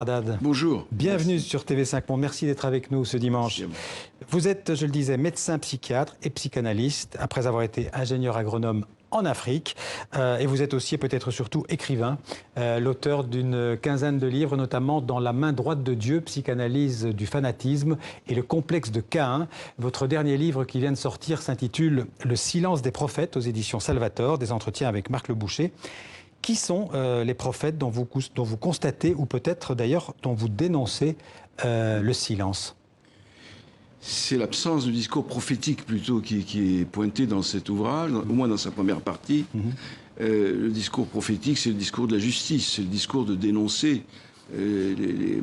Haddad. Bonjour. Bienvenue Merci. sur TV5 Monde. Merci d'être avec nous ce dimanche. Merci. Vous êtes, je le disais, médecin psychiatre et psychanalyste, après avoir été ingénieur agronome en Afrique. Et vous êtes aussi, et peut-être surtout, écrivain, l'auteur d'une quinzaine de livres, notamment dans La main droite de Dieu, psychanalyse du fanatisme et le complexe de Caïn. Votre dernier livre qui vient de sortir s'intitule Le silence des prophètes aux éditions Salvator, des entretiens avec Marc Le Boucher. Qui sont les prophètes dont vous constatez, ou peut-être d'ailleurs dont vous dénoncez le silence? C'est l'absence de discours prophétique plutôt qui est pointé dans cet ouvrage, au moins dans sa première partie. Le discours prophétique, c'est le discours de la justice, c'est le discours de dénoncer les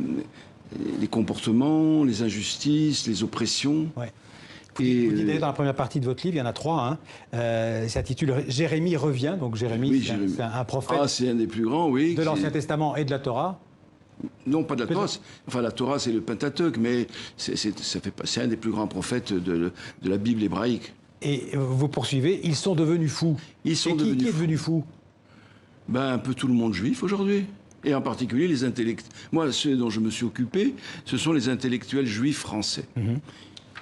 comportements, les injustices, les oppressions. Ouais. Vous dites dans la première partie de votre livre, il y en a trois. Ça s'intitule Jérémie revient. Donc Jérémie, oui, c'est un prophète c'est un des plus grands, oui. de l'Ancien Testament et de la Torah. Non, pas de la Torah. Enfin, la Torah, c'est le Pentateuque, mais c'est un des plus grands prophètes de la Bible hébraïque. Et vous poursuivez, ils sont devenus fous. Ils sont qui devenus est devenu fou? Ben, un peu tout le monde juif aujourd'hui. Et en particulier les intellectuels. Moi, ceux dont je me suis occupé, ce sont les intellectuels juifs français.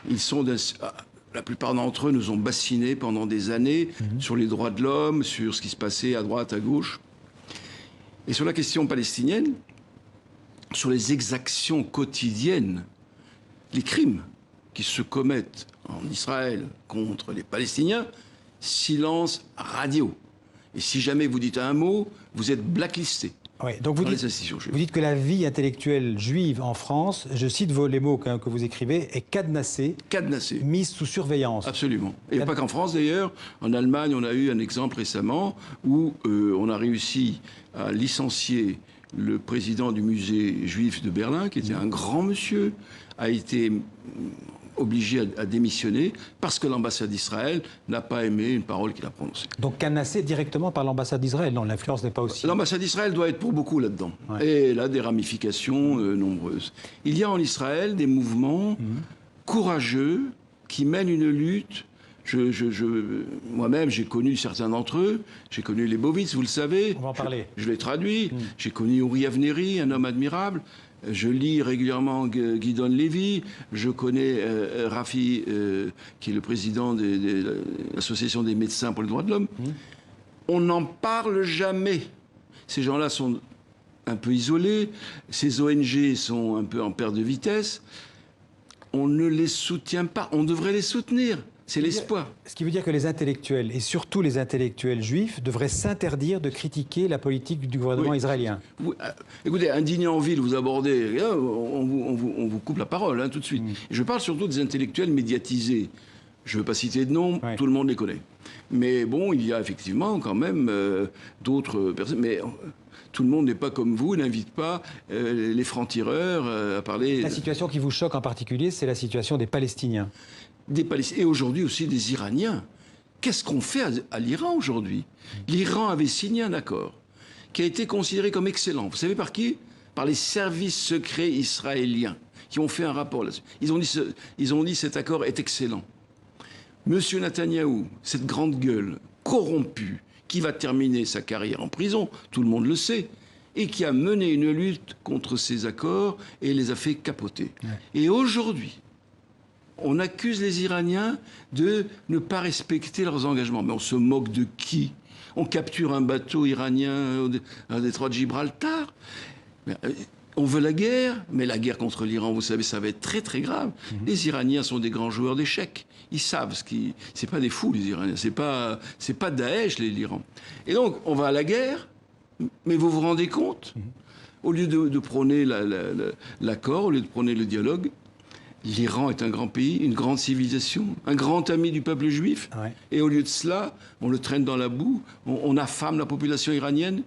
Ils sont la plupart d'entre eux nous ont bassinés pendant des années sur les droits de l'homme, sur ce qui se passait à droite, à gauche. Et sur la question palestinienne, sur les exactions quotidiennes, les crimes qui se commettent en Israël contre les Palestiniens, silence radio. Et si jamais vous dites un mot, vous êtes blacklisté. Oui, donc vous dites que la vie intellectuelle juive en France, je cite les mots que vous écrivez, est cadenassée, mise sous surveillance. Absolument. Et pas qu'en France d'ailleurs. En Allemagne, on a eu un exemple récemment où on a réussi à licencier le président du musée juif de Berlin, qui était un grand monsieur, a été obligé à démissionner parce que l'ambassade d'Israël n'a pas aimé une parole qu'il a prononcée. Donc canassé directement par l'ambassade d'Israël. Non, l'influence n'est pas aussi... L'ambassade d'Israël doit être pour beaucoup là-dedans. Ouais. Et elle a des ramifications nombreuses. Il y a en Israël des mouvements courageux qui mènent une lutte. Moi-même, j'ai connu certains d'entre eux. J'ai connu les Leibovitz, vous le savez. On va en parler. Je l'ai traduit. J'ai connu Uri Avneri, un homme admirable. Je lis régulièrement Gideon Levy. Je connais Rafi, qui est le président de l'Association des médecins pour les droits de l'homme. On n'en parle jamais. Ces gens-là sont un peu isolés. Ces ONG sont un peu en perte de vitesse. On ne les soutient pas. On devrait les soutenir. C'est l'espoir. Ce qui veut dire que les intellectuels, et surtout les intellectuels juifs, devraient s'interdire de critiquer la politique du gouvernement israélien. Écoutez, indigné en ville, vous abordez, on vous coupe la parole tout de suite. Et je parle surtout des intellectuels médiatisés. Je ne veux pas citer de nom, tout le monde les connaît. Mais bon, il y a effectivement quand même d'autres personnes. Mais tout le monde n'est pas comme vous, n'invite pas les francs-tireurs à parler... La situation qui vous choque en particulier, c'est la situation des Palestiniens. Des Palestiniens et aujourd'hui aussi des Iraniens. Qu'est-ce qu'on fait à l'Iran aujourd'hui? L'Iran avait signé un accord qui a été considéré comme excellent. Vous savez par qui? Par les services secrets israéliens qui ont fait un rapport là-dessus. Ils ont dit cet accord est excellent. Monsieur Netanyahou, cette grande gueule corrompue qui va terminer sa carrière en prison, tout le monde le sait, et qui a mené une lutte contre ces accords et les a fait capoter. Et aujourd'hui, on accuse les Iraniens de ne pas respecter leurs engagements. Mais on se moque de qui? On capture un bateau iranien au détroit de Gibraltar. On veut la guerre, mais la guerre contre l'Iran, vous savez, ça va être très très grave. Les Iraniens sont des grands joueurs d'échecs. Ils savent ce qui... C'est pas des fous, les Iraniens. C'est pas Daesh, l'Iran. Et donc, on va à la guerre, mais vous vous rendez compte? Au lieu de prôner l'accord, au lieu de prôner le dialogue, l'Iran est un grand pays, une grande civilisation, un grand ami du peuple juif. Et au lieu de cela, on le traîne dans la boue, on affame la population iranienne.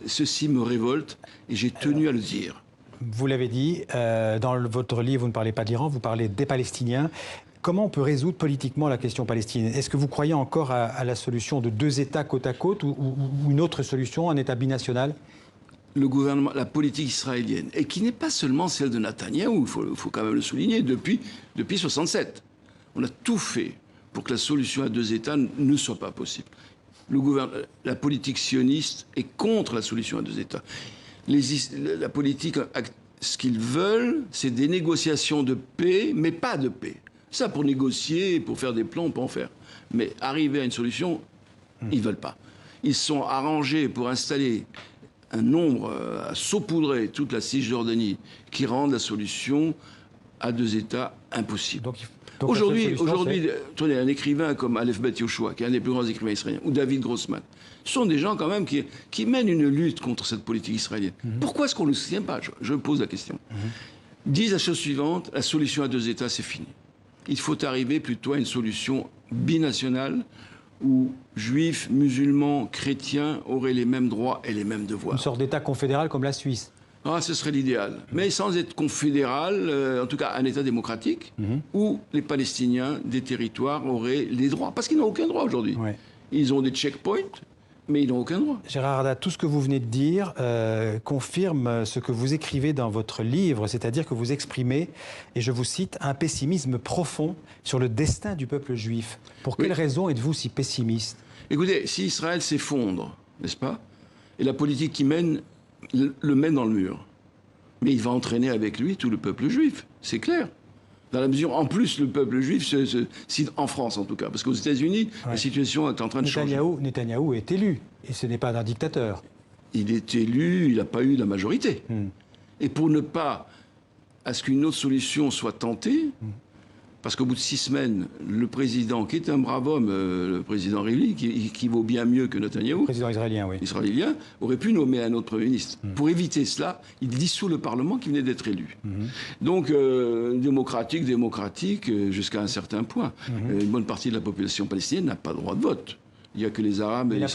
Ceci me révolte et j'ai tenu à le dire. Vous l'avez dit, dans votre livre, vous ne parlez pas de l'Iran, vous parlez des Palestiniens. Comment on peut résoudre politiquement la question palestinienne? Est-ce que vous croyez encore à la solution de deux États côte à côte ou une autre solution, un État binational? Le gouvernement, la politique israélienne, et qui n'est pas seulement celle de Netanyahou, il faut quand même le souligner, depuis 1967. On a tout fait pour que la solution à deux États ne soit pas possible. La politique sioniste est contre la solution à deux États. La politique, ce qu'ils veulent, c'est des négociations de paix, mais pas de paix. Ça, pour négocier, pour faire des plans, on peut en faire. Mais arriver à une solution, ils ne veulent pas. Ils sont arrangés pour installer un nombre, à saupoudrer toute la Cisjordanie, qui rendent la solution à deux États impossible. Donc aujourd'hui, tenez, un écrivain comme Aleph Bet Yoshua, qui est un des plus grands écrivains israéliens, ou David Grossman, ce sont des gens quand même qui mènent une lutte contre cette politique israélienne. Pourquoi est-ce qu'on ne le soutient pas? Je pose la question. Disent la chose suivante, la solution à deux États, c'est fini. Il faut arriver plutôt à une solution binationale où juifs, musulmans, chrétiens auraient les mêmes droits et les mêmes devoirs. Une sorte d'État confédéral comme la Suisse. Ah, ce serait l'idéal. Mais sans être confédéral, en tout cas un État démocratique, où les Palestiniens des territoires auraient les droits. Parce qu'ils n'ont aucun droit aujourd'hui. Ouais. Ils ont des checkpoints, mais ils n'ont aucun droit. Gérard Arda, tout ce que vous venez de dire confirme ce que vous écrivez dans votre livre, c'est-à-dire que vous exprimez, et je vous cite, un pessimisme profond sur le destin du peuple juif. Pour quelle raison êtes-vous si pessimiste? Écoutez, si Israël s'effondre, n'est-ce pas, et la politique qu'il mène le mène dans le mur, mais il va entraîner avec lui tout le peuple juif, c'est clair. Dans la mesure, en plus, le peuple juif, en France en tout cas, parce qu'aux États-Unis, la situation est en train de changer. Netanyahou est élu, et ce n'est pas un dictateur. Il est élu, il n'a pas eu la majorité. Et pour ne pas à ce qu'une autre solution soit tentée, parce qu'au bout de 6 semaines, le président, qui est un brave homme, le président Rivlin, qui vaut bien mieux que Netanyahou, le président israélien, oui. Israélien, aurait pu nommer un autre Premier ministre. Pour éviter cela, il dissout le Parlement qui venait d'être élu. Donc, démocratique, jusqu'à un certain point. Une bonne partie de la population palestinienne n'a pas droit de vote. Il n'y a que les Arabes et les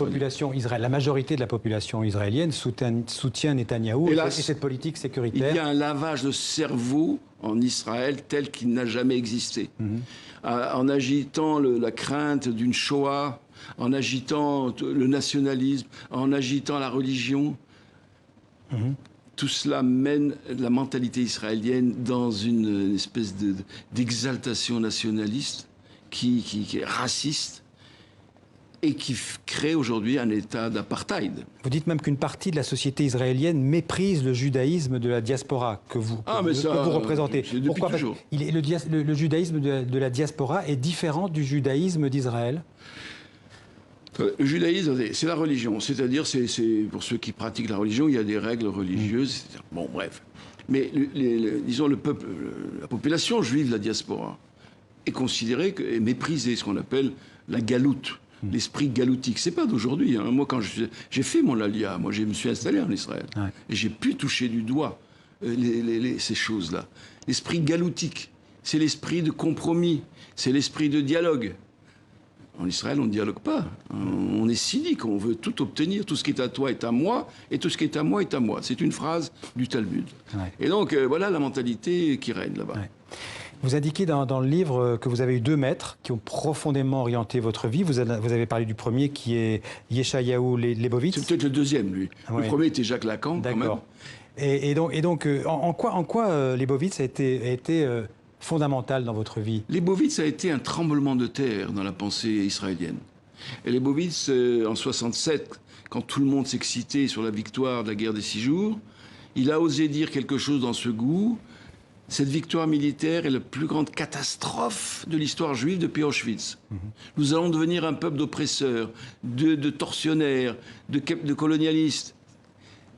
la majorité de la population israélienne soutient Netanyahou et cette politique sécuritaire. Il y a un lavage de cerveau en Israël tel qu'il n'a jamais existé. En agitant la crainte d'une Shoah, en agitant le nationalisme, en agitant la religion. Tout cela mène la mentalité israélienne dans une espèce d'exaltation nationaliste qui est raciste et qui crée aujourd'hui un état d'apartheid. Vous dites même qu'une partie de la société israélienne méprise le judaïsme de la diaspora que vous représentez. Pourquoi? Parce que le judaïsme de la diaspora est différent du judaïsme d'Israël. Le judaïsme, c'est la religion. C'est-à-dire, pour ceux qui pratiquent la religion, il y a des règles religieuses. Bon, bref. Mais, disons, la population juive de la diaspora est considérée, est méprisée, ce qu'on appelle la galoute. L'esprit galoutique, c'est pas d'aujourd'hui. Hein. Moi, quand j'ai fait mon alia, moi, je me suis installé en Israël. Ouais. Et j'ai pu toucher du doigt ces choses-là. L'esprit galoutique, c'est l'esprit de compromis, c'est l'esprit de dialogue. En Israël, on ne dialogue pas. On est cynique, on veut tout obtenir. Tout ce qui est à toi est à moi, et tout ce qui est à moi est à moi. C'est une phrase du Talmud. Ouais. Et donc, voilà la mentalité qui règne là-bas. Ouais. Vous indiquez dans le livre que vous avez eu 2 maîtres qui ont profondément orienté votre vie. Vous avez parlé du premier qui est Yeshayahu Leibovitz. C'est peut-être le deuxième, lui. Ouais. Le premier était Jacques Lacan, quand même. Et donc en quoi Leibovitz a été fondamental dans votre vie? Leibovitz a été un tremblement de terre dans la pensée israélienne. Et Leibovitz, en 67, quand tout le monde s'excitait sur la victoire de la guerre des 6 jours, il a osé dire quelque chose dans ce goût. Cette victoire militaire est la plus grande catastrophe de l'histoire juive depuis Auschwitz. Nous allons devenir un peuple d'oppresseurs, de tortionnaires, de colonialistes.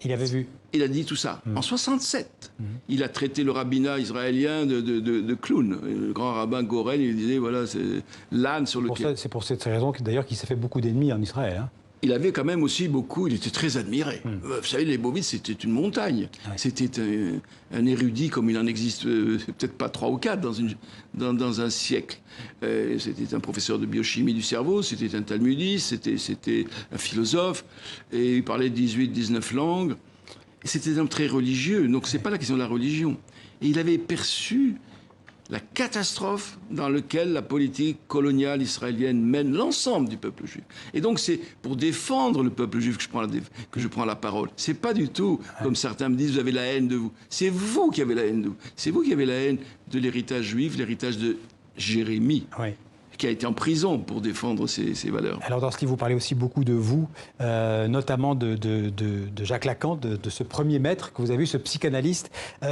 Il avait vu. Il a dit tout ça. En 67, il a traité le rabbinat israélien de clown. Le grand rabbin Gorel, il disait, voilà, c'est l'âne sur lequel... C'est pour cette raison d'ailleurs qu'il s'est fait beaucoup d'ennemis en Israël. Hein. Il avait quand même aussi beaucoup, il était très admiré. Vous savez, Leibovitz, c'était une montagne. Ouais. C'était un érudit comme il en existe peut-être pas 3 ou 4 dans un siècle. C'était un professeur de biochimie du cerveau, c'était un talmudiste, c'était un philosophe, et il parlait 18-19 langues. C'était un homme très religieux, donc c'est pas la question de la religion. Et il avait perçu la catastrophe dans laquelle la politique coloniale israélienne mène l'ensemble du peuple juif. Et donc c'est pour défendre le peuple juif que je prends la parole. C'est pas du tout, comme certains me disent, vous avez la haine de vous. C'est vous qui avez la haine de vous. C'est vous qui avez la haine de l'héritage juif, l'héritage de Jérémie, qui a été en prison pour défendre ces valeurs. Alors dans ce livre, vous parlez aussi beaucoup de vous, notamment de Jacques Lacan, de ce premier maître que vous avez vu, ce psychanalyste.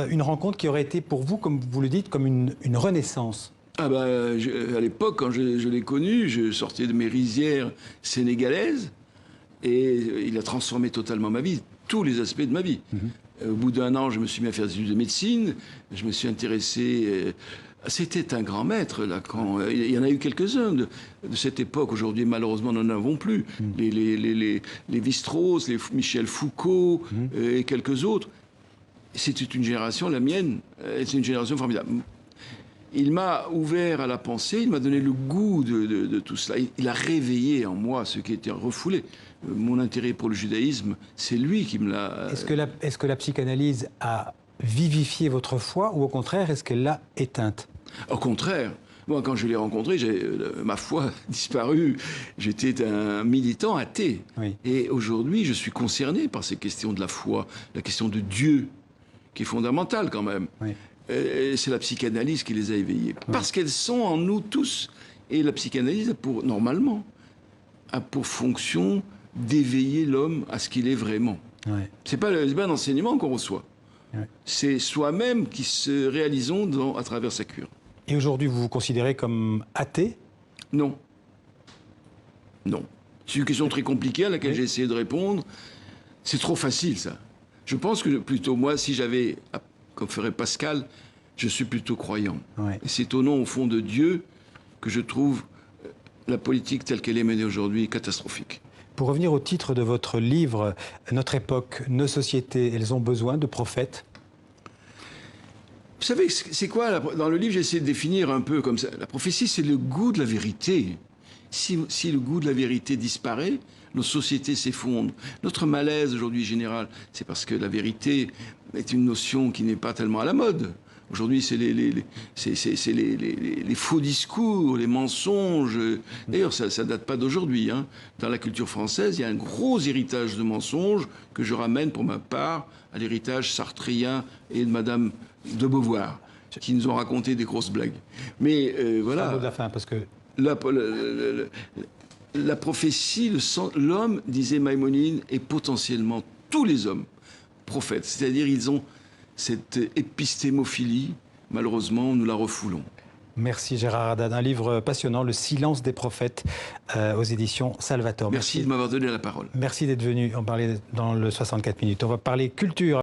Une rencontre qui aurait été pour vous, comme vous le dites, comme une renaissance. Ah bah, à l'époque, quand je l'ai connu, je sortais de mes rizières sénégalaises et il a transformé totalement ma vie, tous les aspects de ma vie. Au bout d'1 an, je me suis mis à faire des études de médecine, je me suis intéressé... C'était un grand maître, Lacan. Il y en a eu quelques-uns de cette époque. Aujourd'hui, malheureusement, nous n'en avons plus. Les Lévi-Strauss, les Michel Foucault et quelques autres. C'était une génération, la mienne, c'est une génération formidable. Il m'a ouvert à la pensée, il m'a donné le goût de tout cela. Il a réveillé en moi ce qui était refoulé. Mon intérêt pour le judaïsme, c'est lui qui me l'a... Est-ce que la psychanalyse a vivifié votre foi ou au contraire, est-ce qu'elle l'a éteinte? Au contraire. Moi, quand je l'ai rencontré, ma foi a disparu. J'étais un militant athée. Oui. Et aujourd'hui, je suis concerné par ces questions de la foi, la question de Dieu, qui est fondamentale quand même. Oui. C'est la psychanalyse qui les a éveillés. Parce qu'elles sont en nous tous. Et la psychanalyse, normalement, a pour fonction d'éveiller l'homme à ce qu'il est vraiment. Oui. C'est pas un enseignement qu'on reçoit. Oui. C'est soi-même qui se réalisons à travers sa cure. Et aujourd'hui, vous vous considérez comme athée? Non. Non. C'est une question très compliquée à laquelle j'ai essayé de répondre. C'est trop facile, ça. Je pense que plutôt, moi, si j'avais, comme ferait Pascal, je suis plutôt croyant. Oui. Et c'est au nom, au fond, de Dieu que je trouve la politique telle qu'elle est menée aujourd'hui catastrophique. Pour revenir au titre de votre livre, Notre époque, nos sociétés, elles ont besoin de prophètes. Vous savez, c'est quoi, dans le livre, j'ai essayé de définir un peu comme ça. La prophétie, c'est le goût de la vérité. Si le goût de la vérité disparaît, nos sociétés s'effondrent. Notre malaise aujourd'hui général, c'est parce que la vérité est une notion qui n'est pas tellement à la mode. Aujourd'hui, c'est les faux discours, les mensonges. D'ailleurs, ça ne date pas d'aujourd'hui. Hein. Dans la culture française, il y a un gros héritage de mensonges que je ramène pour ma part à l'héritage sartrien et de Madame de Beauvoir, qui nous ont raconté des grosses blagues. Mais voilà. C'est un mot de la fin, parce que... La prophétie, l'homme, disait Maïmonide, est potentiellement tous les hommes prophètes. C'est-à-dire ils ont cette épistémophilie. Malheureusement, nous la refoulons. Merci Gérard Haddad. Un livre passionnant, Le silence des prophètes, aux éditions Salvator. Merci de m'avoir donné la parole. Merci d'être venu en parler dans le 64 minutes. On va parler culture.